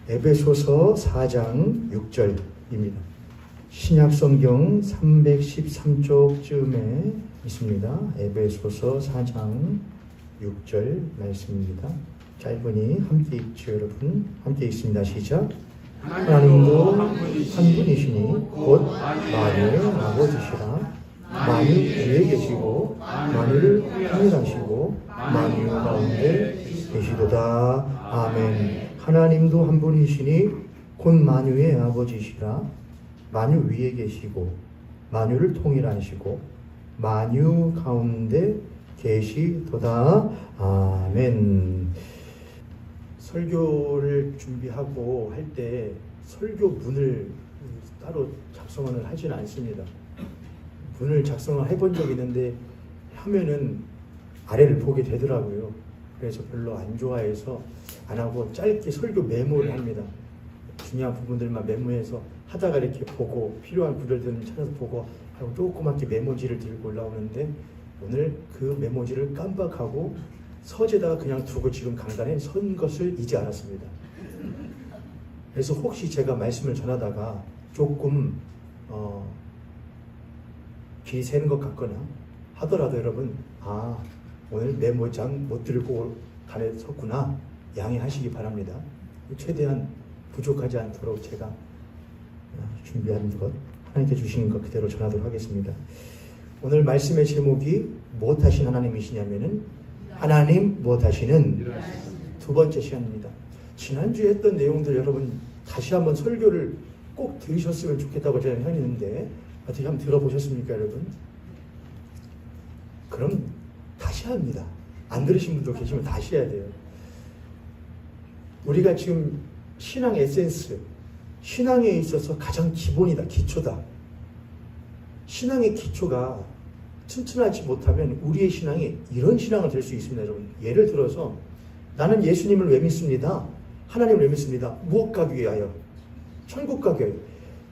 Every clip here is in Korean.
에베소서 4장 6절입니다. 신약성경 313쪽쯤에 있습니다. 에베소서 4장 6절 말씀입니다. 짧으니 함께 읽죠, 여러분. 함께 읽습니다. 시작. 하나님도 한 분이시니 곧 만유의 아버지시라. 만유 위에 계시고 만유를 통일하시고 만유 가운데 계시도다. 아멘. 하나님도 한 분이시니 곧 만유의 아버지시라. 만유 위에 계시고 만유를 통일하시고 만유 가운데 계시도다. 아멘. 설교를 준비하고 할 때 설교문을 따로 작성을 하지는 않습니다. 문을 작성을 해본 적이 있는데 하면은 아래를 보게 되더라고요. 그래서 별로 안 좋아해서 안 하고 짧게 설교 메모를 합니다. 중요한 부분들만 메모해서 하다가 이렇게 보고 필요한 구절들은 찾아서 보고 하고 조그맣게 메모지를 들고 올라오는데 오늘 그 메모지를 깜빡하고 서재다가 그냥 두고 지금 강단에 선 것을 잊지 않았습니다. 그래서 혹시 제가 말씀을 전하다가 조금 길이 새는 것 같거나 하더라도 여러분, 오늘 메모장 못 들고 단에 섰구나 양해하시기 바랍니다. 최대한 부족하지 않도록 제가 준비한 것, 하나님께 주신 것 그대로 전하도록 하겠습니다. 오늘 말씀의 제목이 무엇하신 하나님이시냐면은 하나님 무엇하시는 두 번째 시간입니다. 지난주에 했던 내용들 여러분 다시 한번 설교를 꼭 들으셨으면 좋겠다고 저는 했는데 어떻게 한번 들어보셨습니까, 여러분? 그럼 다시 합니다. 안 들으신 분도 계시면 다시 해야 돼요. 우리가 지금 신앙 에센스, 신앙에 있어서 가장 기본이다, 기초다. 신앙의 기초가 튼튼하지 못하면 우리의 신앙이 이런 신앙을 될 수 있습니다, 여러분. 예를 들어서 나는 예수님을 왜 믿습니다? 하나님을 왜 믿습니다? 무엇 가기 위하여? 천국 가기 위하여.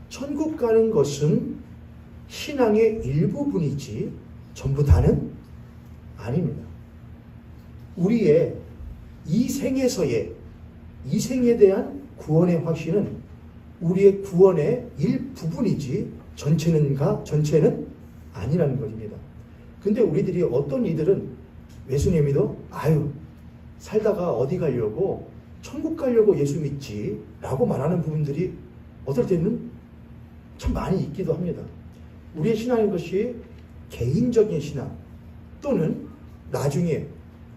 천국 가는 것은 신앙의 일부분이지 전부 다는 아닙니다. 우리의 이 생에서의 이 생에 대한 구원의 확신은 우리의 구원의 일부분이지 전체는 아니라는 것입니다. 근데 우리들이 어떤 이들은 예수님 믿어? 살다가 어디 가려고? 천국 가려고 예수 믿지 라고 말하는 부분들이 어떨 때는 참 많이 있기도 합니다. 우리의 신앙인 것이 개인적인 신앙 또는 나중에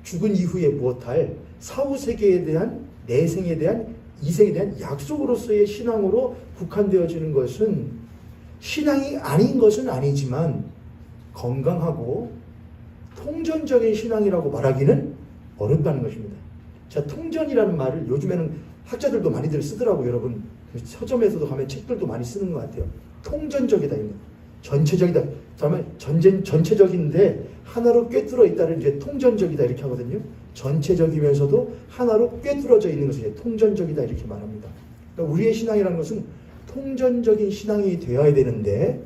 죽은 이후에 무엇할 사후세계에 대한 내생에 대한 이생에 대한 약속으로서의 신앙으로 국한되어지는 것은 신앙이 아닌 것은 아니지만 건강하고 통전적인 신앙이라고 말하기는 어렵다는 것입니다. 자, 통전이라는 말을 요즘에는 학자들도 많이들 쓰더라고요, 여러분. 서점에서도 가면 책들도 많이 쓰는 것 같아요. 통전적이다, 전체적이다. 다음에 전체적인데 하나로 꿰뚫어 있다를 이제 통전적이다 이렇게 하거든요. 전체적이면서도 하나로 꿰뚫어져 있는 것을 이제 통전적이다 이렇게 말합니다. 그러니까 우리의 신앙이라는 것은 통전적인 신앙이 되어야 되는데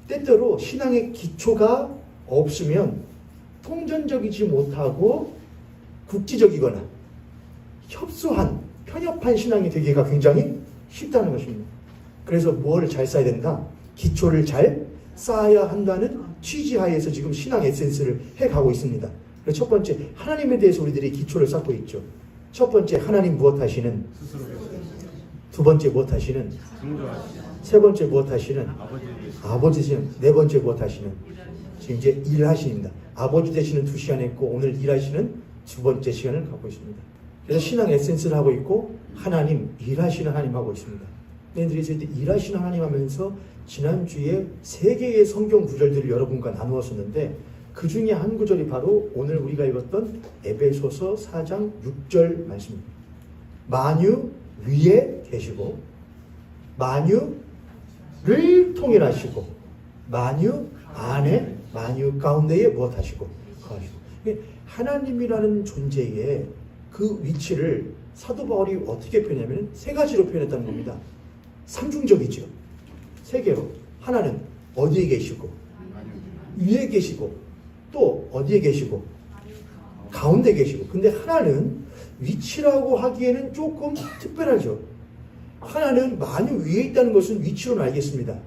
때때로 신앙의 기초가 없으면 통전적이지 못하고 국지적이거나 편협한 신앙이 되기가 굉장히 쉽다는 것입니다. 그래서 뭘 잘 쌓아야 된다? 기초를 잘 쌓아야 한다는 취지하에서 지금 신앙 에센스를 해가고 있습니다. 그래서 첫 번째, 하나님에 대해서 우리들이 기초를 쌓고 있죠. 첫 번째, 하나님 무엇하시는? 두 번째, 무엇하시는? 세 번째, 무엇하시는? 아버지 되시는. 네 번째, 무엇하시는? 지금 이제 일하십니다. 아버지 되시는 2시간 했고 오늘 일하시는 두 번째 시간을 갖고 있습니다. 그래서 신앙 에센스를 하고 있고 하나님, 일하시는 하나님 하고 있습니다. 너희들이 일하시는 하나님 하면서 지난주에 3개의 성경 구절들을 여러분과 나누었었는데 그 중에 한 구절이 바로 오늘 우리가 읽었던 에베소서 4장 6절 말씀입니다. 만유 위에 계시고 만유를 통일하시고 만유 안에 만유 가운데에 무엇하시고 거하시고. 하나님이라는 존재의 그 위치를 사도 바울이 어떻게 표현하냐면 3가지로 표현했다는 겁니다. 삼중적이죠. 3개로. 하나는 어디에 계시고 위에 계시고 또 어디에 계시고 가운데 계시고. 근데 하나는 위치라고 하기에는 조금 특별하죠. 하나는 만유 위에 있다는 것은 위치로는 알겠습니다.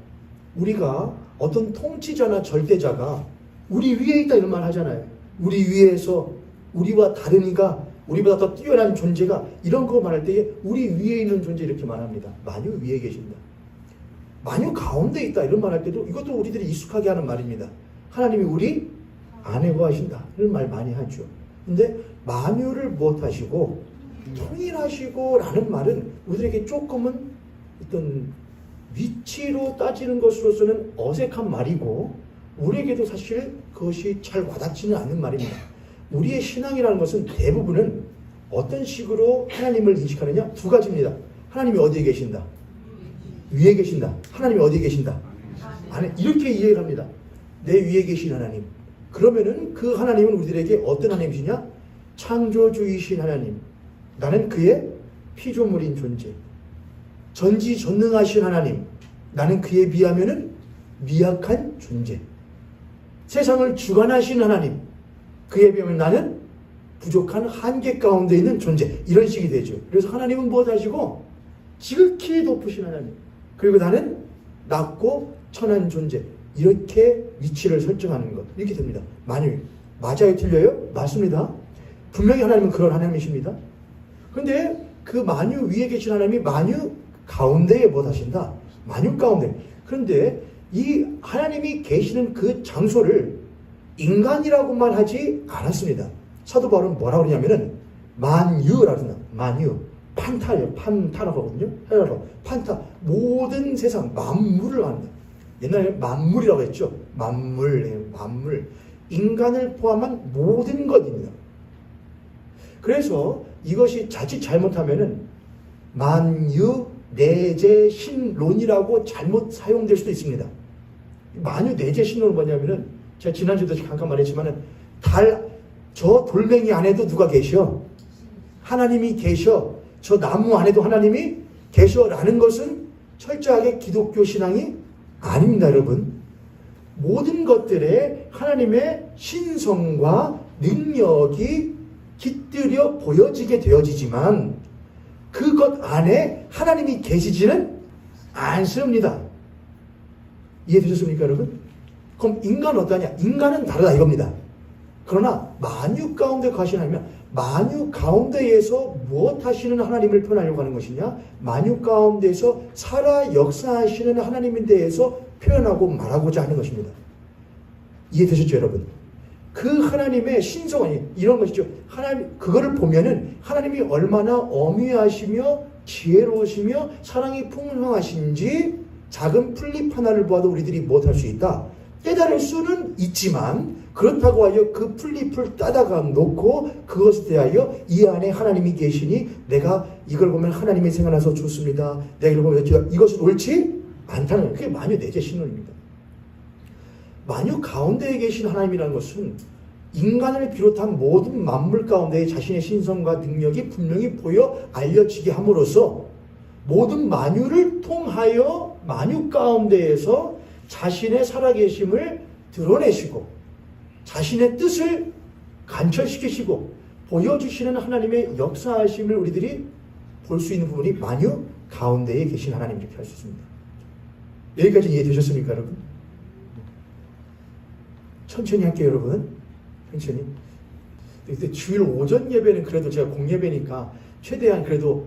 우리가 어떤 통치자나 절대자가 우리 위에 있다 이런 말 하잖아요. 우리 위에서 우리와 다른 이가 우리보다 더 뛰어난 존재가 이런 거 말할 때에 우리 위에 있는 존재 이렇게 말합니다. 만유 위에 계신다. 만유 가운데 있다 이런 말 할 때도 이것도 우리들이 익숙하게 하는 말입니다. 하나님이 우리 안에 거하신다 이런 말 많이 하죠. 근데 만유를 무엇하시고 통일하시고 라는 말은 우리들에게 조금은 어떤 위치로 따지는 것으로서는 어색한 말이고 우리에게도 사실 그것이 잘 와닿지는 않는 말입니다. 우리의 신앙이라는 것은 대부분은 어떤 식으로 하나님을 인식하느냐? 두 가지입니다. 하나님이 어디에 계신다? 위에 계신다. 하나님이 어디에 계신다? 안에. 이렇게 이해를 합니다. 내 위에 계신 하나님. 그러면은 그 하나님은 우리들에게 어떤 하나님이시냐? 창조주이신 하나님. 나는 그의 피조물인 존재. 전지전능하신 하나님. 나는 그에 비하면은 미약한 존재. 세상을 주관하신 하나님. 그에 비하면 나는 부족한 한계 가운데 있는 존재. 이런 식이 되죠. 그래서 하나님은 무엇 하시고? 지극히 높으신 하나님. 그리고 나는 낮고 천한 존재. 이렇게 위치를 설정하는 것. 이렇게 됩니다. 만유. 맞아요? 틀려요? 맞습니다. 분명히 하나님은 그런 하나님이십니다. 그런데 그 만유 위에 계신 하나님이 만유 가운데에 무엇 하신다? 만유 가운데. 그런데 이 하나님이 계시는 그 장소를 인간이라고만 하지 않았습니다. 사도 바울은 뭐라고 그러냐면은 만유라고 합니다. 만유. 판타예요. 판타라고 하거든요. 헤라로. 판타. 모든 세상 만물을 합니다. 옛날에 만물이라고 했죠. 만물. 만물. 인간을 포함한 모든 것입니다. 그래서 이것이 자칫 잘못하면은 만유 내재 신론이라고 잘못 사용될 수도 있습니다. 만유 내재 신론은 뭐냐면은 제가 지난주도 잠깐 말했지만은 저 돌멩이 안에도 누가 계셔? 하나님이 계셔. 저 나무 안에도 하나님이 계셔라는 것은 철저하게 기독교 신앙이 아닙니다, 여러분. 모든 것들에 하나님의 신성과 능력이 깃들여 보여지게 되어지지만 그것 안에 하나님이 계시지는 않습니다. 이해되셨습니까, 여러분? 그럼 인간은 어떠냐? 인간은 다르다 이겁니다. 그러나 만유 가운데 가신 하나님은 만유 가운데에서 무엇 하시는 하나님을 표현하려고 하는 것이냐? 만유 가운데에서 살아 역사하시는 하나님에 대해서 표현하고 말하고자 하는 것입니다. 이해되셨죠, 여러분? 그 하나님의 신성이 이런 것이죠. 하나님, 그거를 보면은 하나님이 얼마나 어미하시며 지혜로우시며 사랑이 풍성하신지 작은 풀잎 하나를 보아도 우리들이 무엇할 수 있다? 깨달을 수는 있지만 그렇다고 하여 그 풀잎을 따다가 놓고 그것에 대하여 이 안에 하나님이 계시니 내가 이걸 보면 하나님이 생각나서 좋습니다. 내가 이걸 보면 이것은 옳지 않다는 그게 만유 내재 신론입니다. 만유 가운데에 계신 하나님이라는 것은 인간을 비롯한 모든 만물 가운데 자신의 신성과 능력이 분명히 보여 알려지게 함으로써 모든 만유를 통하여 만유 가운데에서 자신의 살아계심을 드러내시고 자신의 뜻을 관철시키시고 보여주시는 하나님의 역사하심을 우리들이 볼 수 있는 부분이 만유 가운데에 계신 하나님 이렇게 할 수 있습니다. 여기까지 이해되셨습니까, 여러분? 천천히 할게요, 여러분. 천천히. 근데 주일 오전 예배는 그래도 제가 공예배니까 최대한 그래도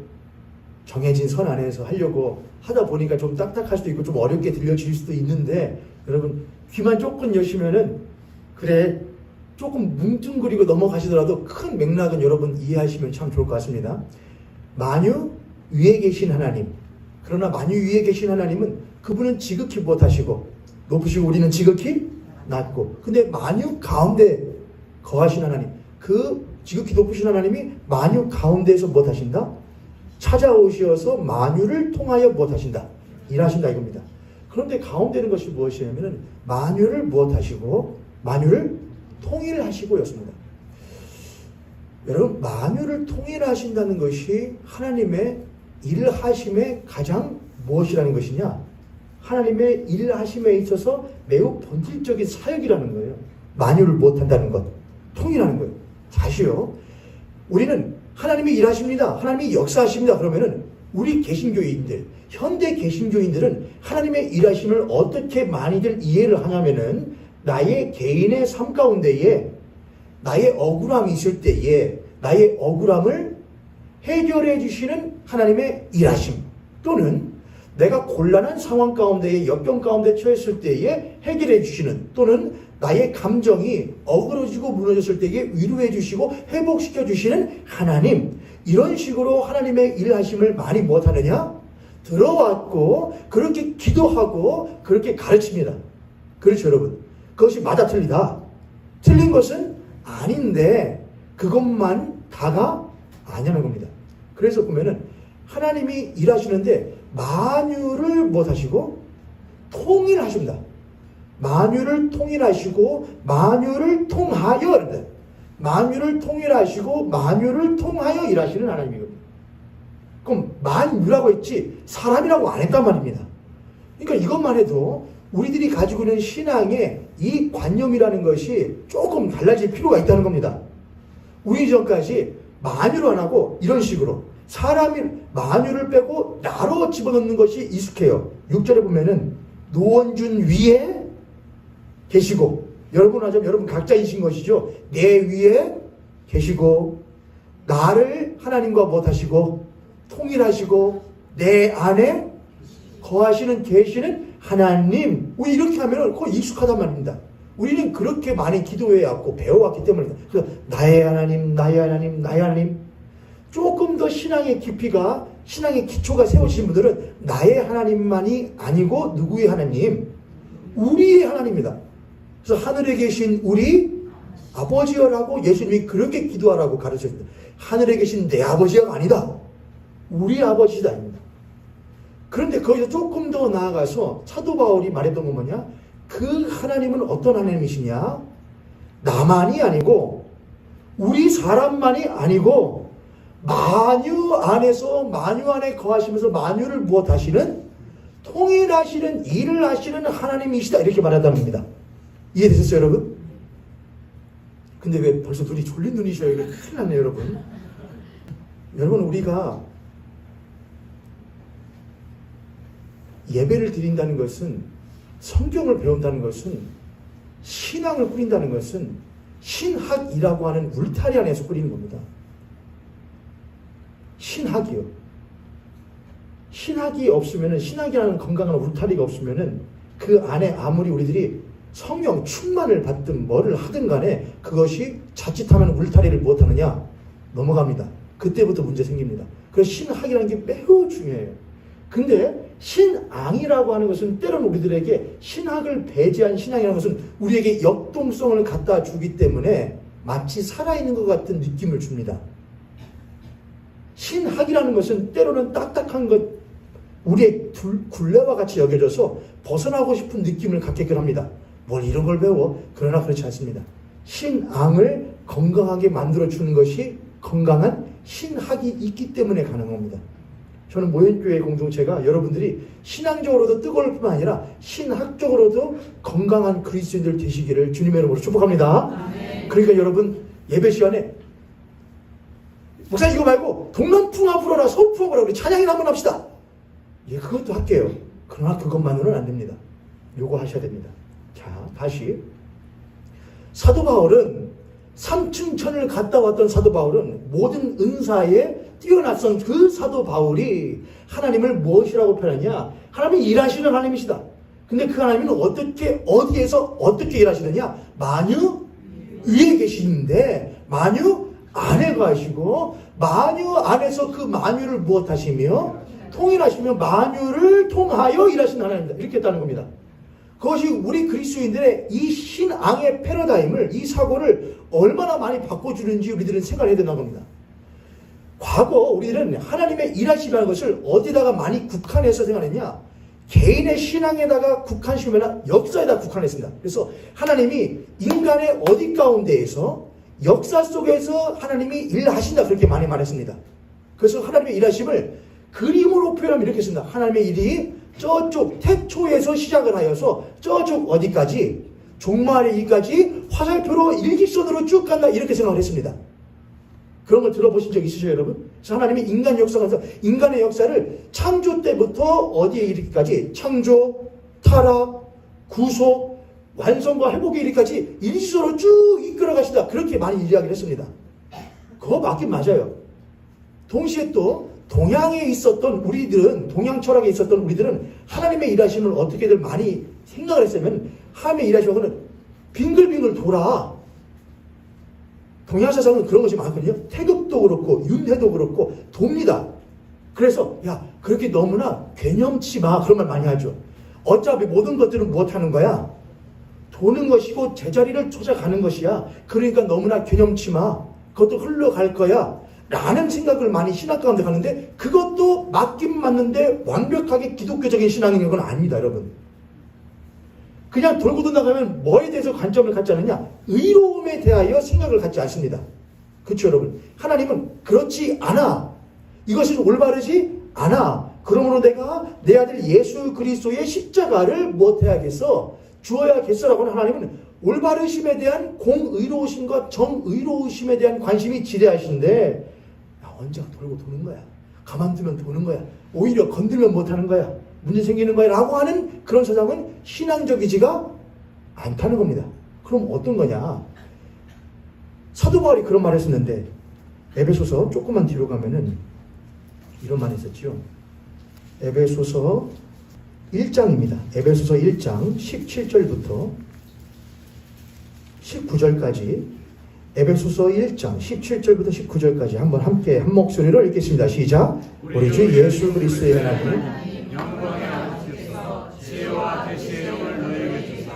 정해진 선 안에서 하려고 하다 보니까 좀 딱딱할 수도 있고 좀 어렵게 들려질 수도 있는데 여러분 귀만 조금 여시면은 그래 조금 뭉뚱그리고 넘어가시더라도 큰 맥락은 여러분 이해하시면 참 좋을 것 같습니다. 만유 위에 계신 하나님. 그러나 만유 위에 계신 하나님은 그분은 지극히 무엇하시고 높으시고 우리는 지극히 낮고 근데 만유 가운데 거하신 하나님 그 지극히 높으신 하나님이 만유 가운데에서 무엇하신다? 찾아오셔서 만유를 통하여 무엇하신다? 일하신다 이겁니다. 그런데 가운데는 것이 무엇이냐면은 만유를 무엇하시고 만유를 통일하시고였습니다. 여러분 만유를 통일하신다는 것이 하나님의 일하심의 가장 무엇이라는 것이냐? 하나님의 일하심에 있어서 매우 본질적인 사역이라는 거예요. 만유를 못한다는 것, 통일하는 거예요. 다시요. 우리는 하나님이 일하십니다. 하나님이 역사하십니다. 그러면은 우리 개신교인들, 현대 개신교인들은 하나님의 일하심을 어떻게 많이들 이해를 하냐면은 나의 개인의 삶 가운데에 나의 억울함이 있을 때에 나의 억울함을 해결해 주시는 하나님의 일하심, 또는 내가 곤란한 상황 가운데에 역경 가운데 처했을 때에 해결해 주시는, 또는 나의 감정이 어그러지고 무너졌을 때에 위로해 주시고 회복시켜 주시는 하나님, 이런 식으로 하나님의 일하심을 많이 못하느냐? 들어왔고 그렇게 기도하고 그렇게 가르칩니다. 그렇죠 여러분? 그것이 맞아 틀리다? 틀린 것은 아닌데 그것만 다가 아니라는 겁니다. 그래서 보면은 하나님이 일하시는데 만유를 못하시고 통일하십니다. 만유를 통일하시고 만유를 통하여, 만유를 통일하시고 만유를 통하여 일하시는 하나님이거든요. 그럼 만유라고 했지 사람이라고 안 했단 말입니다. 그러니까 이것만 해도 우리들이 가지고 있는 신앙의 이 관념이라는 것이 조금 달라질 필요가 있다는 겁니다. 우리 전까지 만유로 안 하고 이런 식으로 사람이 만유를 빼고 나로 집어넣는 것이 익숙해요. 6절에 보면은 노원준 위에 계시고, 여러분 하자면 여러분 각자이신 것이죠. 내 위에 계시고 나를 하나님과 못하시고 통일하시고 내 안에 거하시는 계시는 하나님, 우리 이렇게 하면 그거 익숙하단 말입니다. 우리는 그렇게 많이 기도해왔고 배워왔기 때문입니다. 그래서 나의 하나님, 나의 하나님, 나의 하나님. 조금 더 신앙의 깊이가, 신앙의 기초가 세워지신 분들은 나의 하나님만이 아니고 누구의 하나님? 우리의 하나님입니다. 그래서 하늘에 계신 우리 아버지여라고 예수님이 그렇게 기도하라고 가르쳤습니다. 하늘에 계신 내 아버지가 아니다. 우리 아버지다. 그런데 거기서 조금 더 나아가서 사도 바울이 말했던 건 뭐냐? 그 하나님은 어떤 하나님이시냐? 나만이 아니고 우리 사람만이 아니고 만유 안에서 만유 안에 거하시면서 만유를 무엇하시는? 통일하시는 일을 하시는 하나님이시다. 이렇게 말한다는 겁니다. 이해되셨어요 여러분? 근데 왜 벌써 눈이 졸린 눈이셔요? 이거 큰일 났네요 여러분. 여러분 우리가 예배를 드린다는 것은, 성경을 배운다는 것은, 신앙을 꾸린다는 것은 신학이라고 하는 울타리 안에서 꾸리는 겁니다. 신학이요. 신학이 없으면은, 신학이라는 건강한 울타리가 없으면은 그 안에 아무리 우리들이 성령 충만을 받든 뭐를 하든 간에 그것이 자칫하면 울타리를 못하느냐? 넘어갑니다. 그때부터 문제 생깁니다. 그래서 신학이라는 게 매우 중요해요. 근데 신앙이라고 하는 것은 때로는 우리들에게 신학을 배제한 신앙이라는 것은 우리에게 역동성을 갖다 주기 때문에 마치 살아있는 것 같은 느낌을 줍니다. 신학이라는 것은 때로는 딱딱한 것, 우리의 굴레와 같이 여겨져서 벗어나고 싶은 느낌을 갖게끔 합니다. 뭘 이런 걸 배워? 그러나 그렇지 않습니다. 신앙을 건강하게 만들어주는 것이 건강한 신학이 있기 때문에 가능한 겁니다. 저는 모현교회 공동체가 여러분들이 신앙적으로도 뜨거울 뿐만 아니라 신학적으로도 건강한 그리스도인들 되시기를 주님의 이름으로 축복합니다. 아멘. 그러니까 여러분 예배 시간에 목사님 이거 말고 동남풍아 불어라 서풍아 불어라 우리 찬양이나 한번 합시다. 예, 그것도 할게요. 그러나 그것만으로는 안 됩니다. 요거 하셔야 됩니다. 자, 다시 사도 바울은 삼층천을 갔다 왔던 사도 바울은 모든 은사에 뛰어났던 그 사도 바울이 하나님을 무엇이라고 표현하냐? 하나님이 일하시는 하나님이시다. 근데 그 하나님은 어떻게, 어디에서 어떻게 일하시느냐? 만유 위에 계시는데 만유 안에 가시고 만유 안에서 그 만유를 무엇하시며 통일하시며 만유를 통하여 일하시는 하나님이다. 이렇게 했다는 겁니다. 그것이 우리 그리스도인들의 이 신앙의 패러다임을, 이 사고를 얼마나 많이 바꿔주는지 우리들은 생각해야 된다는 겁니다. 과거 우리들은 하나님의 일하시라는 것을 어디다가 많이 국한해서 생각했냐? 개인의 신앙에다가 국한시키면 역사에다 국한했습니다. 그래서 하나님이 인간의 어디 가운데에서 역사 속에서 하나님이 일하신다 그렇게 많이 말했습니다. 그래서 하나님의 일하심을 그림으로 표현하면 이렇게 했습니다. 하나님의 일이 저쪽 태초에서 시작을 하여서 저쪽 어디까지 종말의 일까지 화살표로 일직선으로 쭉 간다 이렇게 생각을 했습니다. 그런 걸 들어보신 적 있으셔요, 여러분? 그래서 하나님이 인간 역사에서 인간의 역사를 창조 때부터 어디에 이르기까지 창조, 타락, 구속, 완성과 회복에 이르기까지 일지서로 쭉 이끌어 가시다. 그렇게 많이 이야기를 했습니다. 그거 맞긴 맞아요. 동시에 또 동양 철학에 있었던 우리들은 하나님의 일하심을 어떻게들 많이 생각을 했으면 하나님의 일하심은 빙글빙글 돌아. 동양 사상은 그런 것이 많거든요. 태극도 그렇고 윤회도 그렇고 돕니다. 그래서 야 그렇게 너무나 개념치 마 그런 말 많이 하죠. 어차피 모든 것들은 무엇하는 거야? 도는 것이고 제자리를 찾아가는 것이야. 그러니까 너무나 개념치 마. 그것도 흘러갈 거야. 라는 생각을 많이 신학 가운데 가는데 그것도 맞긴 맞는데 완벽하게 기독교적인 신앙인 건 아닙니다, 여러분. 그냥 돌고 돈다가면 뭐에 대해서 관점을 갖지 않느냐? 의로움에 대하여 생각을 갖지 않습니다. 그렇죠, 여러분? 하나님은 그렇지 않아. 이것이 올바르지 않아. 그러므로 내가 내 아들 예수 그리스도의 십자가를 못해야겠어. 주어야겠어라고 하는 하나님은 올바르심에 대한 공의로우심과 정의로우심에 대한 관심이 지대하신데 언제가 돌고 도는 거야. 가만두면 도는 거야. 오히려 건들면 못하는 거야. 문제 생기는 거야 라고 하는 그런 사상은 신앙적이지가 않다는 겁니다. 그럼 어떤 거냐? 사도 바울이 그런 말 했었는데 에베소서 조금만 뒤로 가면은 이런 말 했었죠. 에베소서 1장입니다. 에베소서 1장 17절부터 19절까지 에베소서 1장 17절부터 19절까지 한번 함께 한 목소리로 읽겠습니다. 시작. 우리 주 예수 그리스도의 하나님 영광의 아버지께서 지혜와 계시의 영을 너희에게 주사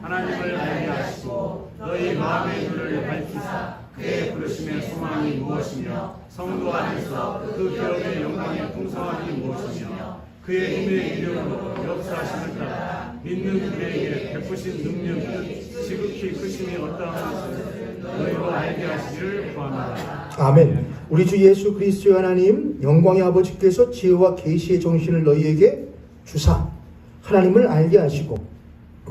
하나님을 알게 하시고 너희 마음의 눈을 밝히사 그의 부르심의 소망이 무엇이며 성도 안에서 그 기업의 영광의 풍성함이 무엇이며 그의 힘의 이름으로 역사하심을 따라 믿는 그에게 베푸신 능력이 지극히 크심이 어떠한지 너희로 알게 하시기를 구합니다. 아멘. 우리 주 예수 그리스도의 하나님 영광의 아버지께서 지혜와 계시의 정신을 너희에게 주사 하나님을 알게 하시고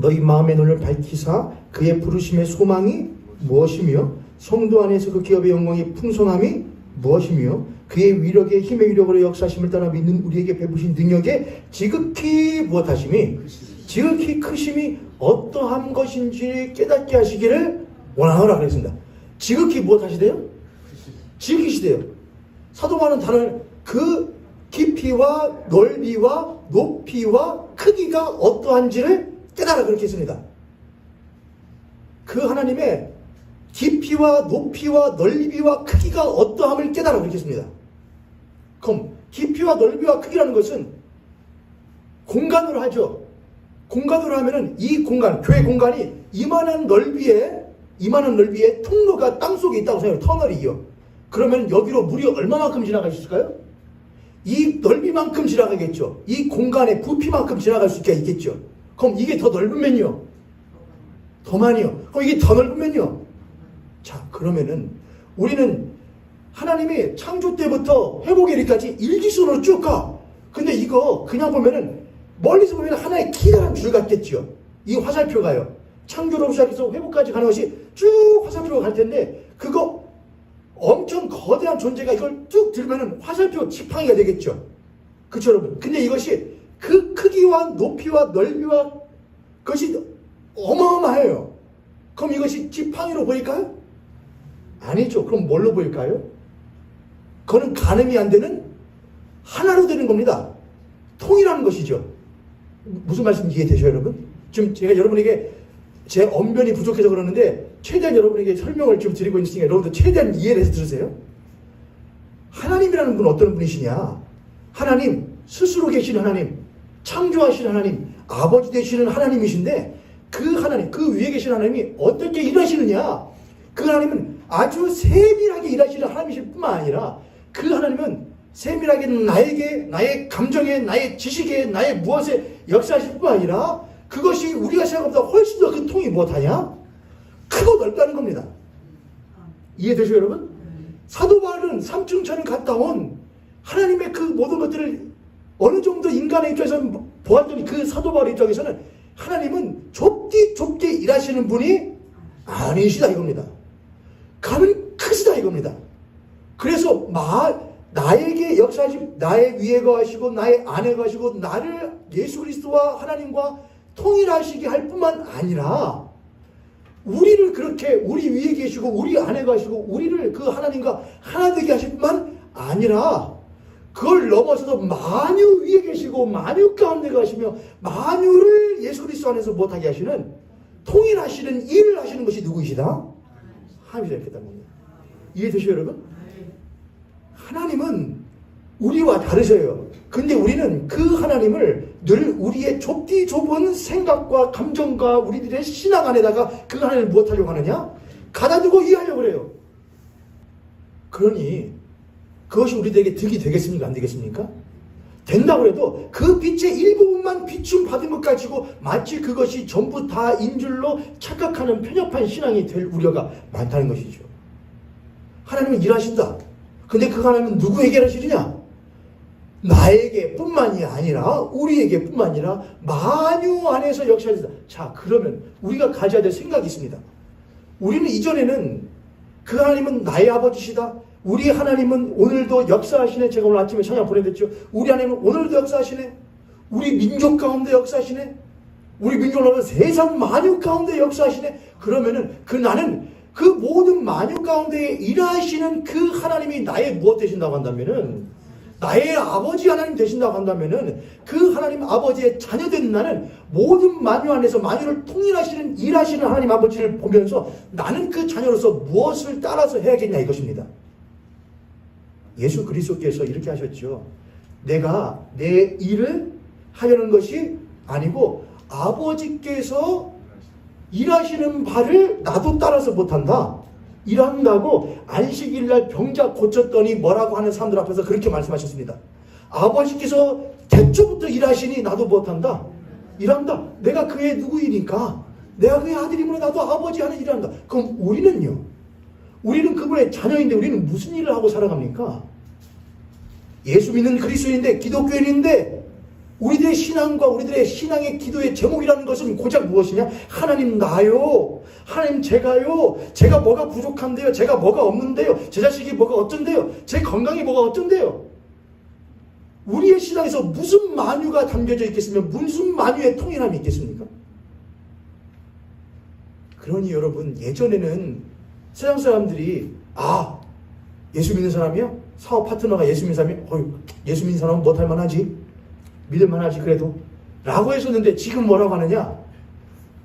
너희 마음의 눈을 밝히사 그의 부르심의 소망이 무엇이며 성도 안에서 그 기업의 영광의 풍성함이 무엇이며 그의 위력의 힘의 위력으로 역사하심을 따라 믿는 우리에게 베푸신 능력에 지극히 무엇하심이 지극히 크심이 어떠한 것인지 깨닫게 하시기를 원하노라 그랬습니다. 지극히 무엇하시대요? 지극히시대요. 사도 바울은 단을 그 깊이와 넓이와 높이와 크기가 어떠한지를 깨달아 그렇게 했습니다. 그 하나님의 깊이와 높이와 넓이와 크기가 어떠함을 깨달아 그렇게 했습니다. 그럼 깊이와 넓이와 크기라는 것은 공간으로 하죠. 공간으로 하면은 이 공간, 교회 공간이 이만한 넓이에 통로가 땅속에 있다고 생각해요. 터널이요. 그러면 여기로 물이 얼마만큼 지나갈 수 있을까요? 이 넓이만큼 지나가겠죠. 이 공간의 부피만큼 지나갈 수 있겠죠. 그럼 이게 더 넓으면요. 더 많이요. 그럼 이게 더 넓으면요. 자, 그러면은 우리는 하나님이 창조 때부터 회복의 일까지 일지선으로 쭉 가. 근데 이거 그냥 보면은 멀리서 보면 하나의 기다란 줄 같겠죠. 이 화살표가요. 창조로 시작해서 회복까지 가는 것이 쭉 화살표가 갈 텐데 그거 엄청 거대한 존재가 이걸 쭉 들면은 화살표 지팡이가 되겠죠. 그렇죠, 여러분? 근데 이것이 그 크기와 높이와 넓이와 그것이 어마어마해요. 그럼 이것이 지팡이로 보일까요? 아니죠. 그럼 뭘로 보일까요? 그거는 가늠이 안 되는 하나로 되는 겁니다. 통일하는 것이죠. 무슨 말씀인지 이해되셔요, 여러분? 지금 제가 여러분에게 제 언변이 부족해서 그러는데 최대한 여러분에게 설명을 좀 드리고 있으니까 여러분들 최대한 이해를 해서 들으세요. 하나님이라는 분은 어떤 분이시냐? 하나님, 스스로 계시는 하나님, 창조하시는 하나님, 아버지 되시는 하나님이신데 그 하나님, 그 위에 계신 하나님이 어떻게 일하시느냐? 그 하나님은 아주 세밀하게 일하시는 하나님이실 뿐만 아니라 그 하나님은 세밀하게 나에게, 나의 감정에, 나의 지식에, 나의 무엇에 역사하실 뿐만 아니라 그것이 우리가 생각한 것보다 훨씬 더 그 통이 무엇하냐? 크고 넓다는 겁니다. 이해되시죠, 여러분? 사도 바울은 삼층천을 갔다 온 하나님의 그 모든 것들을 어느 정도 인간의 입장에서 보았더니 그 사도 바울의 입장에서는 하나님은 좁게 일하시는 분이 아니시다 이겁니다. 감은 크시다 이겁니다. 그래서 나에게 역사하시, 나의 위에 거하시고 나의 안에 거하시고 나를 예수 그리스도와 하나님과 통일하시게 할 뿐만 아니라 우리를 그렇게 우리 위에 계시고 우리 안에 가시고 우리를 그 하나님과 하나 되게 하실 뿐만 아니라 그걸 넘어서서 만유 위에 계시고 만유 가운데 가시며 만유를 예수 그리스도 안에서 못하게 하시는 통일하시는 일을 하시는 것이 누구이시다? 하나님이시다 했단 말이에요. 이해되시죠 여러분? 하나님은 우리와 다르셔요. 근데 우리는 그 하나님을 늘 우리의 좁디 좁은 생각과 감정과 우리들의 신앙 안에다가 그 하나님을 무엇하려고 하느냐? 가다두고 이해하려고 그래요. 그러니 그것이 우리들에게 득이 되겠습니까? 안 되겠습니까? 된다고 해도 그 빛의 일부분만 비춤 받은 것 가지고 마치 그것이 전부 다인 줄로 착각하는 편협한 신앙이 될 우려가 많다는 것이죠. 하나님은 일하신다. 근데 그 하나님은 누구에게 일하시느냐? 나에게 뿐만이 아니라 우리에게 뿐만 아니라 만유 안에서 역사하신다. 자, 그러면 우리가 가져야 될 생각이 있습니다. 우리는 이전에는 그 하나님은 나의 아버지시다. 우리 하나님은 오늘도 역사하시네. 제가 오늘 아침에 찬양 보내드렸죠. 우리 하나님은 오늘도 역사하시네. 우리 민족 가운데 역사하시네. 우리 민족은 세상 만유 가운데 역사하시네. 그러면은 나는 그 모든 만유 가운데 일하시는 그 하나님이 나의 무엇 되신다고 한다면은 나의 아버지 하나님 되신다고 한다면은 그 하나님 아버지의 자녀된 나는 모든 만유 안에서 만유를 통일하시는 일하시는 하나님 아버지를 보면서 나는 그 자녀로서 무엇을 따라서 해야겠냐 이것입니다. 예수 그리스도께서 이렇게 하셨죠. 내가 내 일을 하려는 것이 아니고 아버지께서 일하시는 바를 나도 따라서 못한다. 일한다고 안식일날 병자 고쳤더니 뭐라고 하는 사람들 앞에서 그렇게 말씀하셨습니다. 아버지께서 태초부터 일하시니 나도 못한다. 일한다. 내가 그의 누구이니까 내가 그의 아들이므로 나도 아버지 하는 일을 한다. 그럼 우리는요? 우리는 그분의 자녀인데 우리는 무슨 일을 하고 살아갑니까? 예수 믿는 그리스도인인데 기독교인인데 우리들의 신앙과 우리들의 신앙의 기도의 제목이라는 것은 고작 무엇이냐? 하나님 나요. 하나님 제가요. 제가 뭐가 부족한데요. 제가 뭐가 없는데요. 제 자식이 뭐가 어쩐데요. 제 건강이 뭐가 어쩐데요. 우리의 신앙에서 무슨 만유가 담겨져 있겠으면 무슨 만유의 통일함이 있겠습니까? 그러니 여러분 예전에는 세상 사람들이 예수 믿는 사람이요? 사업 파트너가 예수 믿는 사람이 예수 믿는 사람은 못할 만하지. 믿을만 하지 그래도 라고 했었는데 지금 뭐라고 하느냐?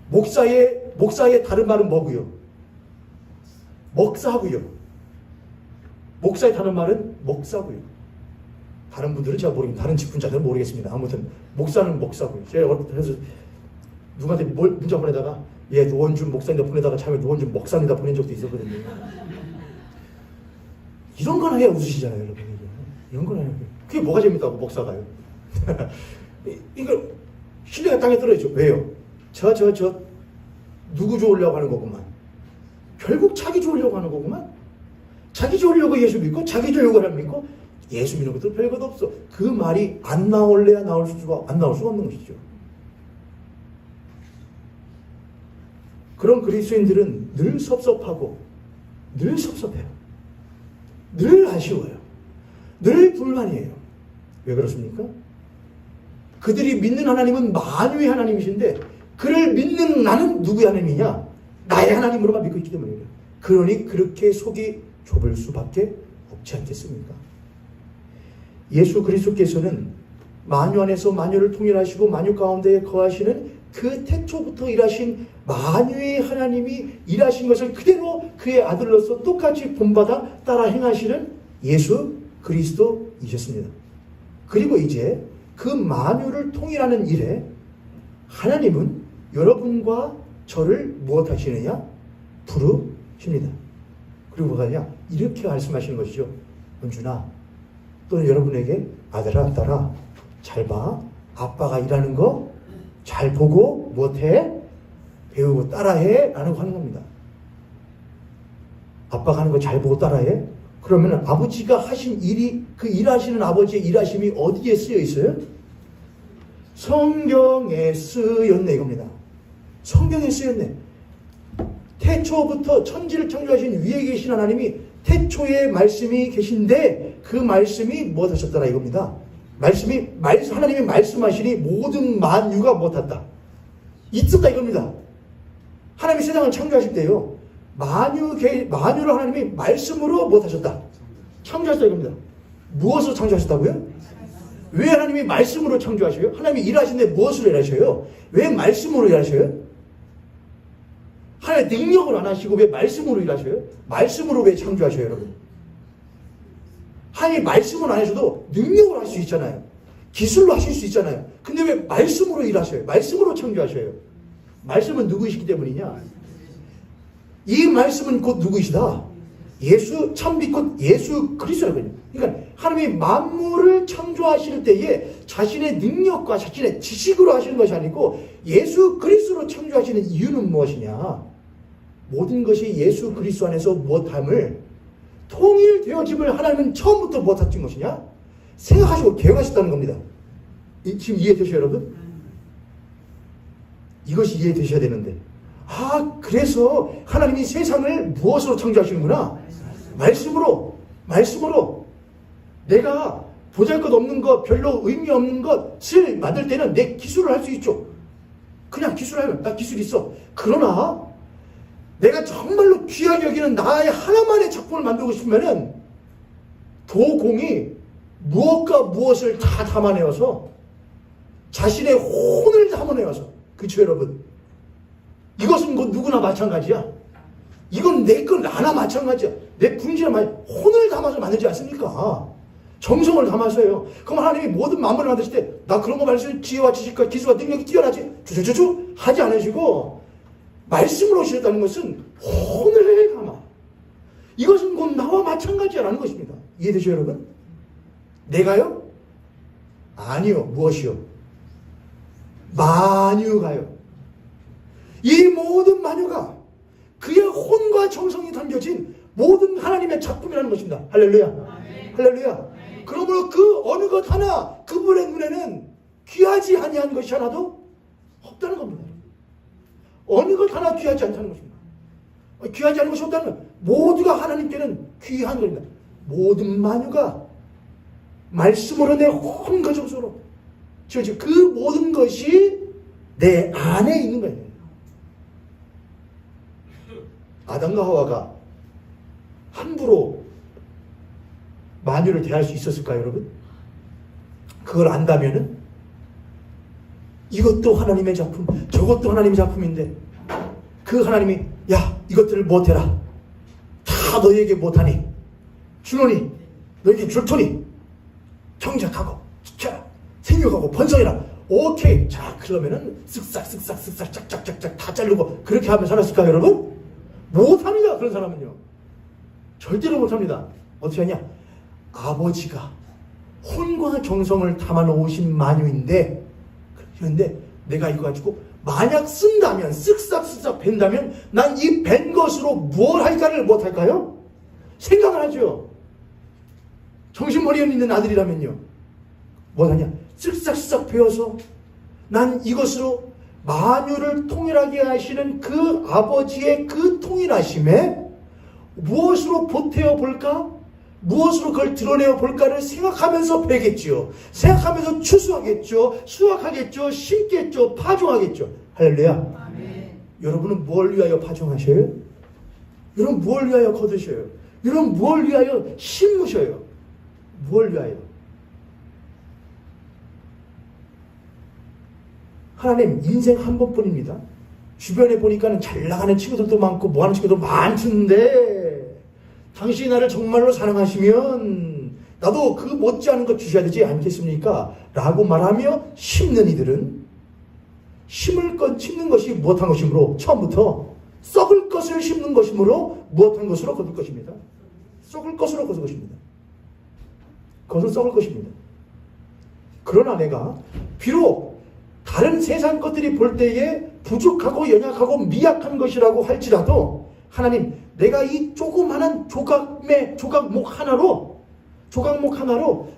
목사의 다른 말은 뭐고요? 먹사고요. 목사의 다른 말은 먹사고요. 다른 분들은 제가 모르겠습니다. 다른 직분자들은 모르겠습니다. 아무튼 목사는 먹사고요. 제가 그래서 누구한테 문자 보내다가 노원준 목사님다 보내다가 참에 노원준 목사님다 보낸 적도 있었거든요. 이런 거나 해야 웃으시잖아요 여러분. 이런 거나 해야 그게 뭐가 재밌다고 목사가요. 이거 신뢰가 땅에 떨어지죠. 왜요? 저 누구 좋으려고 하는 거구만. 결국 자기 좋으려고 하는 거구만. 자기 좋으려고 예수 믿고 자기 좋으려고 안 믿고 예수 믿는 것도 별것도 없어. 그 말이 안 나올래야 안 나올 수가 없는 것이죠. 그런 그리스도인들은 늘 섭섭하고 늘 섭섭해요. 늘 아쉬워요. 늘 불만이에요. 왜 그렇습니까? 그들이 믿는 하나님은 만유의 하나님이신데 그를 믿는 나는 누구의 하나님이냐? 나의 하나님으로만 믿고 있기 때문이에요. 그러니 그렇게 속이 좁을 수밖에 없지 않겠습니까? 예수 그리스도께서는 만유 안에서 만유를 통일하시고 만유 가운데에 거하시는 그 태초부터 일하신 만유의 하나님이 일하신 것을 그대로 그의 아들로서 똑같이 본받아 따라 행하시는 예수 그리스도이셨습니다. 그리고 이제 그 만유를 통일하는 일에 하나님은 여러분과 저를 무엇 하시느냐? 부르십니다. 그리고 뭐가 하냐? 이렇게 말씀하시는 것이죠. 은준아, 또는 여러분에게 아들아, 딸아, 잘 봐. 아빠가 일하는 거 잘 보고 무엇해? 배우고 따라해? 라는 거 하는 겁니다. 아빠가 하는 거 잘 보고 따라해? 그러면 아버지가 하신 일이 그 일하시는 아버지의 일하심이 어디에 쓰여 있어요? 성경에 쓰였네 이겁니다. 성경에 쓰였네. 태초부터 천지를 창조하신 위에 계신 하나님이 태초에 말씀이 계신데 그 말씀이 못하셨더라 이겁니다. 하나님이 말씀하시니 모든 만유가 못했다. 있었다 이겁니다. 하나님이 세상을 창조하실 때요. 만유를 하나님이 말씀으로 못하셨다. 창조하셨다 이겁니다. 무엇으로 창조하셨다고요? 왜 하나님이 말씀으로 창조하셔요? 하나님이 일하시는데 무엇으로 일하셔요? 왜 말씀으로 일하셔요? 하나님의 능력을 안 하시고 왜 말씀으로 일하셔요? 말씀으로 왜 창조하셔요, 여러분? 하나님이 말씀을 안 하셔도 능력을 할 수 있잖아요. 기술로 하실 수 있잖아요. 근데 왜 말씀으로 일하셔요? 말씀으로 창조하셔요? 말씀은 누구이시기 때문이냐? 이 말씀은 곧 누구이시다? 참빛 곧 예수 그리스도라고요. 그러니까 하나님이 만물을 창조하실 때에 자신의 능력과 자신의 지식으로 하시는 것이 아니고 예수 그리스도로 창조하시는 이유는 무엇이냐? 모든 것이 예수 그리스도 안에서 무엇함을 통일되어짐을 하나님은 처음부터 무엇하신 것이냐? 생각하시고 계획하셨다는 겁니다. 지금 이해되셔요, 여러분? 이것이 이해되셔야 되는데. 그래서 하나님이 세상을 무엇으로 창조하시는구나? 말씀으로. 내가 보잘것없는 것, 별로 의미 없는 것을 만들 때는 내 기술을 할 수 있죠. 그냥 기술하면 나 기술 있어. 그러나 내가 정말로 귀하게 여기는 나의 하나만의 작품을 만들고 싶으면은 도공이 무엇과 무엇을 다 담아내어서 자신의 혼을 담아내어서, 그렇죠 여러분? 이것은 곧 누구나 마찬가지야. 이건 내 건 나나 마찬가지야. 내 분신을 혼을 담아서 만들지 않습니까? 정성을 담아서요. 그럼 하나님이 모든 만물을 만드실 때 나 그런 거 말씀 지혜와 지식과 기술과 능력이 뛰어나지 주주주주 하지 않으시고 말씀으로 오셨다는 것은 혼을 담아. 이것은 곧 나와 마찬가지라는 것입니다. 이해되시죠 여러분? 내가요? 아니요. 무엇이요? 만유가요. 이 모든 만유가 그의 혼과 정성이 담겨진 모든 하나님의 작품이라는 것입니다. 할렐루야. 아멘. 할렐루야. 아멘. 그러므로 그 어느 것 하나 그분의 눈에는 귀하지 아니한 것이 하나도 없다는 겁니다. 어느 것 하나 귀하지 않다는 것입니다. 귀하지 않은 것이 없다는 건 모두가 하나님께는 귀한 겁니다. 모든 만유가 말씀으로 내 혼과 정성으로 지어진 그 모든 것이 내 안에 있는 거예요. 아담과 하와가 함부로 만유를 대할 수 있었을까요, 여러분? 그걸 안다면은 이것도 하나님의 작품, 저것도 하나님의 작품인데 그 하나님이 야 이것들을 못해라. 다 너희에게 못하니 주노니 너희에게 줄 토니 경작하고 지켜라. 생육하고 번성해라. 오케이. 자 그러면은 쓱싹 짝짝짝짝 다 자르고 그렇게 하면 살았을까요, 여러분? 못합니다. 그런 사람은요. 절대로 못합니다. 어떻게 하냐? 아버지가 혼과 정성을 담아놓으신 만유인데 그런데 내가 이거 가지고 만약 쓴다면 쓱싹 벤다면 난 이 벤 것으로 뭘 할까를 못할까요? 생각을 하죠. 정신머리에 있는 아들이라면요. 뭐하냐? 쓱싹 베어서 난 이것으로 만유를 통일하게 하시는 그 아버지의 그 통일하심에 무엇으로 보태어 볼까? 무엇으로 그걸 드러내어 볼까를 생각하면서 베겠지요. 생각하면서 추수하겠죠. 수확하겠죠. 심겠죠. 파종하겠죠. 할렐루야. 아멘. 여러분은 뭘 위하여 파종하셔요? 여러분 뭘 위하여 거두셔요? 여러분 뭘 위하여 심으셔요? 뭘 위하여? 하나님 인생 한 번뿐입니다. 주변에 보니까는 잘 나가는 친구들도 많고 뭐하는 친구도 많던데 당신이 나를 정말로 사랑하시면 나도 그 못지않은 것 주셔야 되지 않겠습니까? 라고 말하며 심는 이들은 심는 것이 무엇한 것이므로 처음부터 썩을 것을 심는 것이므로 무엇한 것으로 거둘 것입니다. 썩을 것으로 거둘 것입니다. 그것은 썩을 것입니다. 그러나 내가 비록 다른 세상 것들이 볼 때에 부족하고 연약하고 미약한 것이라고 할지라도 하나님 내가 이 조그마한 조각목 하나로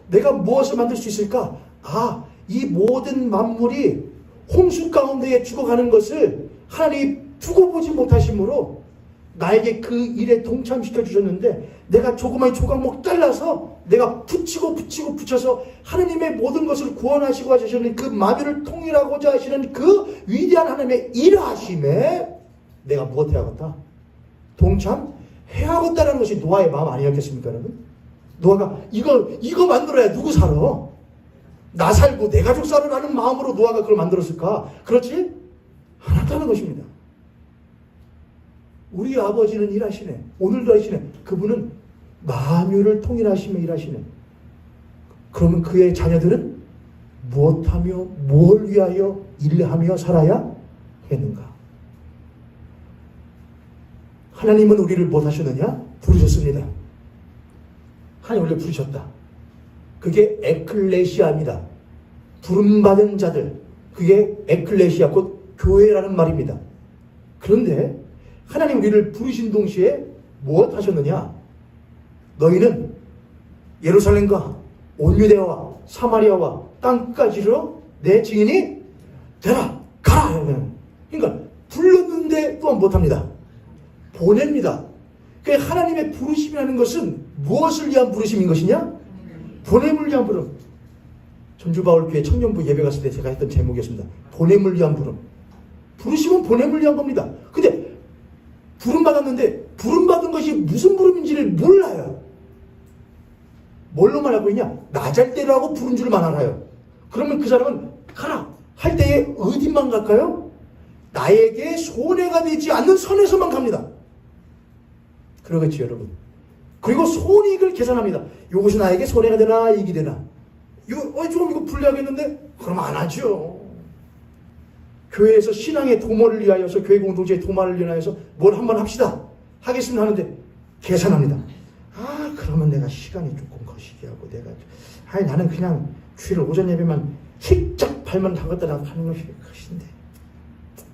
내가 무엇을 만들 수 있을까? 이 모든 만물이 홍수 가운데에 죽어가는 것을 하나님이 두고 보지 못하심으로 나에게 그 일에 동참시켜 주셨는데 내가 조그마한 조각목 잘라서 내가 붙여서 하느님의 모든 것을 구원하시고 하시는 그 마귀를 통일하고자 하시는 그 위대한 하나님의 일하심에 내가 무엇해야겠다? 동참해야겠다는 것이 노아의 마음 아니었겠습니까, 여러분? 노아가 이거 만들어야 누구 살아? 나 살고 내 가족 살으라는 마음으로 노아가 그걸 만들었을까? 그렇지? 않았다는 것입니다. 우리 아버지는 일하시네. 오늘도 하시네. 그분은 만유를 통일하시며 일하시네. 그러면 그의 자녀들은 무엇하며 뭘 위하여 일하며 살아야 했는가? 하나님은 우리를 무엇 하셨느냐? 부르셨습니다. 하나님 원래 부르셨다. 그게 에클레시아입니다. 부름받은 자들. 그게 에클레시아 곧 교회라는 말입니다. 그런데 하나님 우리를 부르신 동시에 무엇 하셨느냐? 너희는 예루살렘과 온 유대와 사마리아와 땅까지로 내 증인이 되라. 가라. 그러니까 불렀는데 또한 못합니다. 보냅니다. 그러니까 하나님의 부르심이라는 것은 무엇을 위한 부르심인 것이냐? 보냄을 위한 부름. 전주바울교회 청년부 예배 갔을 때 제가 했던 제목이었습니다. 보냄을 위한 부름. 부르심은 보냄을 위한 겁니다. 근데 부름받았는데 부름받은 것이 무슨 부름인지를 몰라요. 뭘로만 알고 있냐? 나잘대라고 부른 줄만 알아요. 그러면 그 사람은 가라 할 때에 어디만 갈까요? 나에게 손해가 되지 않는 선에서만 갑니다. 그러겠지 여러분. 그리고 손익을 계산합니다. 이것이 나에게 손해가 되나 이익이 되나. 조금 이거 불리하겠는데? 그럼 안 하죠. 교회에서 신앙의 도모를 위하여서 교회 공동체의 도모를 위하여서 뭘 한번 합시다. 하겠습니다 하는데 계산합니다. 그러면 내가 시간이 조금 거시기 하고 나는 그냥 주일 오전 예배만 휙짝 발만 담갔다 하는 것이 것인데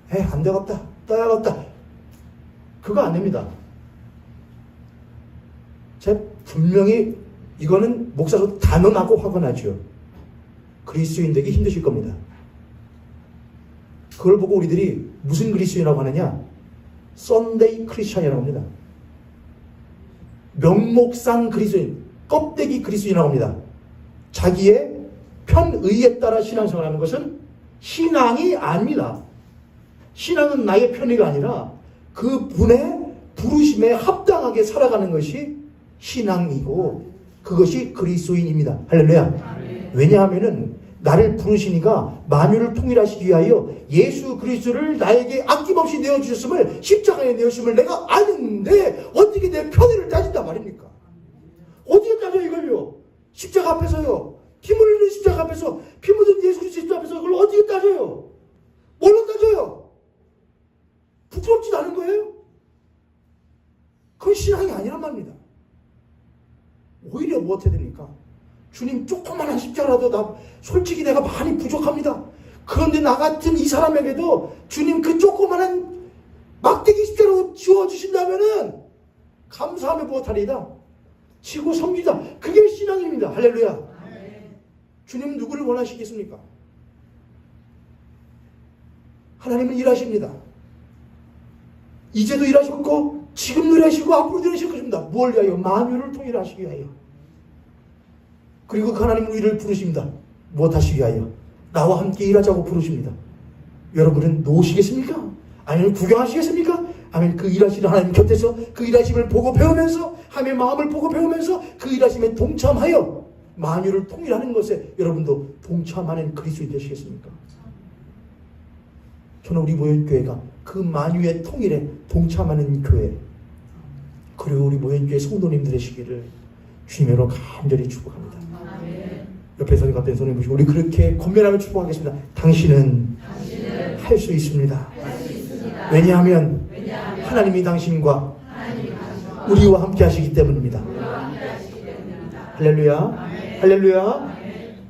안 되겠다. 떠야겠다. 그거 안 됩니다. 제가 분명히 이거는 목사로 단언하고 확언하죠. 그리스도인 되기 힘드실 겁니다. 그걸 보고 우리들이 무슨 그리스도인이라고 하느냐? 썬데이 크리스찬이라고 합니다. 명목상 그리스도인, 껍데기 그리스도인이라고 합니다. 자기의 편의에 따라 신앙생활하는 것은 신앙이 아닙니다. 신앙은 나의 편의가 아니라 그분의 부르심에 합당하게 살아가는 것이 신앙이고 그것이 그리스도인입니다. 할렐루야. 왜냐하면은 나를 부르시니까 만유를 통일하시기 위하여 예수 그리스도를 나에게 아낌없이 내어주셨음을 십자가에 내어주심을 내가 아는데 어떻게 내 편의를 따진단 말입니까? 어떻게 따져 이걸요? 십자가 앞에서요. 피 흘리는 십자가 앞에서 피 묻은 예수 그리스도 십자가 앞에서 그걸 어떻게 따져요? 뭘로 따져요? 부끄럽지도 않은 거예요? 그건 신앙이 아니란 말입니다. 오히려 무엇해야 됩니까? 주님 조그만한 십자가라도 솔직히 내가 많이 부족합니다. 그런데 나 같은 이 사람에게도 주님 그 조그만한 막대기 십자가로 지워주신다면은 감사하며 무엇하리이다. 치고 섬기자. 그게 신앙입니다. 할렐루야. 주님 누구를 원하시겠습니까? 하나님은 일하십니다. 이제도 일하셨고 지금도 일하시고 앞으로도 일하실 것입니다. 무엇을 위하여? 만유를 통일하시기 위하여. 그리고 그 하나님은 우리를 부르십니다. 무엇하시기 위하여? 나와 함께 일하자고 부르십니다. 여러분은 놓으시겠습니까? 아니면 구경하시겠습니까? 아니면 그 일하시는 하나님 곁에서 그 일하심을 보고 배우면서 하나님의 마음을 보고 배우면서 그 일하심에 동참하여 만유를 통일하는 것에 여러분도 동참하는 그리스도인 되시겠습니까? 저는 우리 모현교회가 그 만유의 통일에 동참하는 교회, 그리고 우리 모현교회 성도님들 되시기를 주님으로 간절히 축복합니다. 옆에 손님 앞에 손님 보시고 우리 그렇게 권면하며 축복하겠습니다. 당신은 할 수 있습니다. 왜냐하면 하나님이 당신과 우리와 함께 하시기 때문입니다. 할렐루야. 할렐루야.